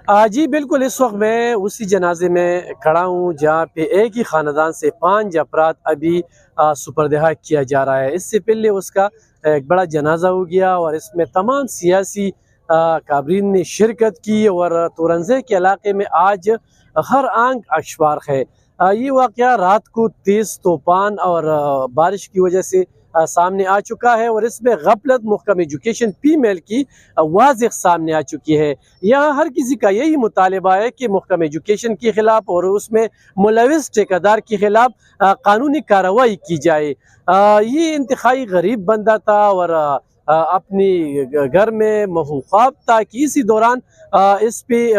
जी बिल्कुल, इस वक्त मैं उसी जनाजे में खड़ा हूँ जहाँ पे एक ही ख़ानदान से 5 अफराद अभी सुपर्दहा किया जा रहा है। इससे पहले उसका एक बड़ा जनाजा हो गया और इसमें तमाम सियासी काबरीन ने शिरकत की और तुरंजे के इलाके में आज हर आंग अशवार है। ये वाक़या रात को तेज़ तूफ़ान और बारिश की वजह से सामने आ चुका है और इसमें गफलत महकमा एजुकेशन फीमेल की वाज़ेह सामने आ चुकी है। यहाँ हर किसी का यही मुतालबा है कि महकमा एजुकेशन के ख़िलाफ़ और उसमें मुलविस ठेकेदार के ख़िलाफ़ कानूनी कार्रवाई की जाए। ये इंतहाई गरीब बंदा था और अपनी घर में महूख़ाब था कि इसी दौरान इस पे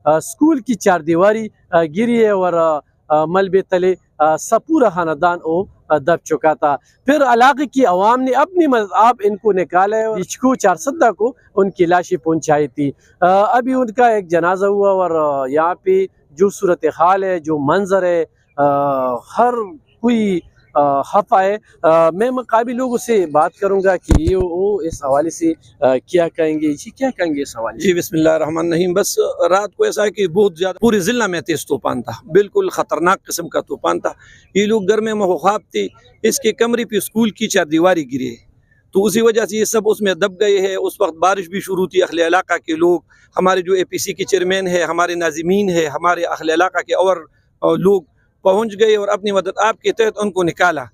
स्कूल की चारदीवारी गिरी है और मलबे तले सब पूरा खानदान वो दब चुका था। फिर इलाके की आवाम ने अपनी मदद आप इनको निकाला है और इचकू चारसदा को उनकी लाशें पहुंचाई थी। अभी उनका एक जनाजा हुआ और यहाँ पे जो सूरत हाल है, जो मंजर है, हर कोई खफा है। मैं मकामी लोगों से बात करूंगा कि वो इस हवाले से क्या कहेंगे। जी क्या कहेंगे इस हवाले जी बिस्मिल्लाहिर्रहमानिर्रहीम। बस रात को ऐसा है कि बहुत ज़्यादा पूरी ज़िला में तेज़ तूफ़ान था, बिल्कुल ख़तरनाक किस्म का तूफ़ान था। ये लोग घर में महूख़ाब थे, इसके कमरे पे स्कूल की चारदीवारी गिरी है, तो उसी वजह से ये सब उसमें दब गए हैं। उस वक्त बारिश भी शुरू थी। अहले इलाका के लोग, हमारे जो APC के चेयरमैन है, हमारे नाज़िमीन है, हमारे अहले इलाका के और लोग पहुँच गए और अपनी मदद आपके तहत उनको निकाला।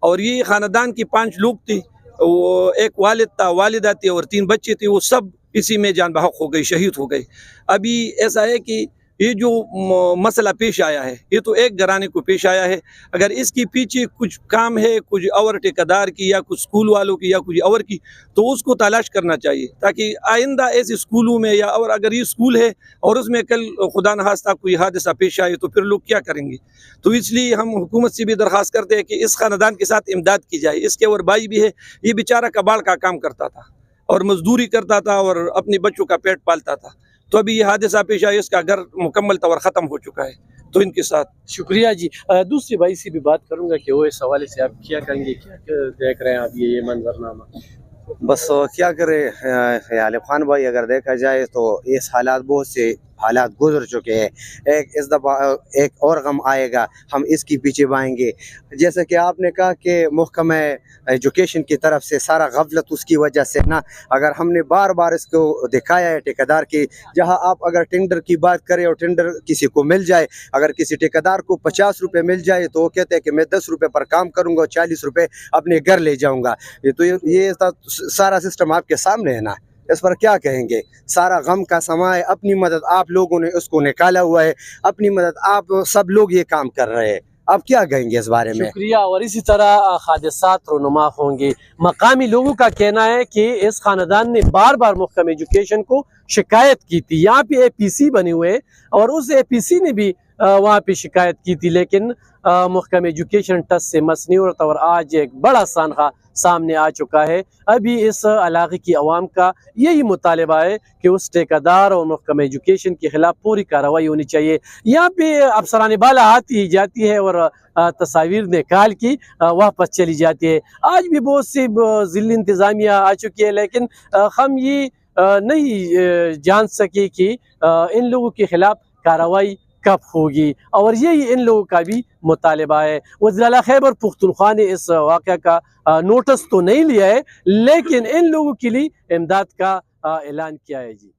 और ये ख़ानदान की 5 लोग थे, वो एक वालिद था, वालिदा थी और 3 बच्चे थे, वो सब इसी में जान बहक हो गई, शहीद हो गए। अभी ऐसा है कि ये जो मसला पेश आया है, ये तो एक घराने को पेश आया है। अगर इसके पीछे कुछ काम है, कुछ और ठेकेदार की या कुछ स्कूल वालों की या कुछ और की, तो उसको तलाश करना चाहिए, ताकि आइंदा ऐसे स्कूलों में या और अगर ये स्कूल है और उसमें कल खुदा न खास्ता कोई हादसा पेश आए तो फिर लोग क्या करेंगे। तो इसलिए हम हुकूमत से भी दरख्वास्त करते हैं कि इस खानदान के साथ इमदाद की जाए। इसके और भाई भी है, ये बेचारा कबाड़ का काम करता था और मजदूरी करता था और अपने बच्चों का पेट पालता था, तो अभी ये हादसा पेश आया, इसका घर मुकम्मल तौर ख़त्म हो चुका है। तो इनके साथ शुक्रिया जी। दूसरे भाई से भी बात करूंगा कि वो इस हवाले से आप क्या कहेंगे, क्या देख रहे हैं आप ये मंजरनामा। बस क्या करे आलिम खान भाई, अगर देखा जाए तो इस हालात बहुत से हालात गुजर चुके हैं। इस दफ़ा एक और गम आएगा, हम इसकी पीछे बाएंगे। जैसे कि आपने कहा कि महकमा एजुकेशन की तरफ से सारा गफलत उसकी वजह से ना, अगर हमने बार बार इसको दिखाया है ठेकेदार की, जहां आप अगर टेंडर की बात करें और टेंडर किसी को मिल जाए, अगर किसी ठेकेदार को 50 रुपये मिल जाए तो वो कहते हैं कि मैं 10 रुपये पर काम करूँगा और 40 रुपये अपने घर ले जाऊँगा। ये सारा सिस्टम आपके सामने है ना, इस पर क्या कहेंगे। सारा गम का समा है, अपनी मदद आप लोगों ने उसको निकाला हुआ है, अपनी मदद आप सब लोग ये काम कर रहे हैं, आप क्या कहेंगे इस बारे में। शुक्रिया। और इसी तरह हादसात रोनुमा होंगे। मकामी लोगों का कहना है कि इस खानदान ने बार बार महकमा एजुकेशन को शिकायत की थी। यहाँ पे APC बने हुए और उस APC ने भी वहाँ पे शिकायत की थी, लेकिन महकमा एजुकेशन टस से मस नहीं होता और आज एक बड़ा सानहा सामने आ चुका है। अभी इस इलाके की आवाम का यही मुतालबा है कि उस ठेकेदार और महकमा एजुकेशन के खिलाफ पूरी कार्रवाई होनी चाहिए। यहाँ पे अफसरान बाला आती जाती है और तस्वीर निकाल की वापस चली जाती है। आज भी बहुत सी ज़िली इंतज़ामिया आ चुकी है, लेकिन हम ये नहीं जान सके कि इन लोगों के खिलाफ कार्रवाई कब होगी और यही इन लोगों का भी मुतालबा है। वज़ीर खैबर पुख्तनख्वा ने इस वाक़या का नोटिस तो नहीं लिया है, लेकिन इन लोगों के लिए इमदाद का ऐलान किया है। जी।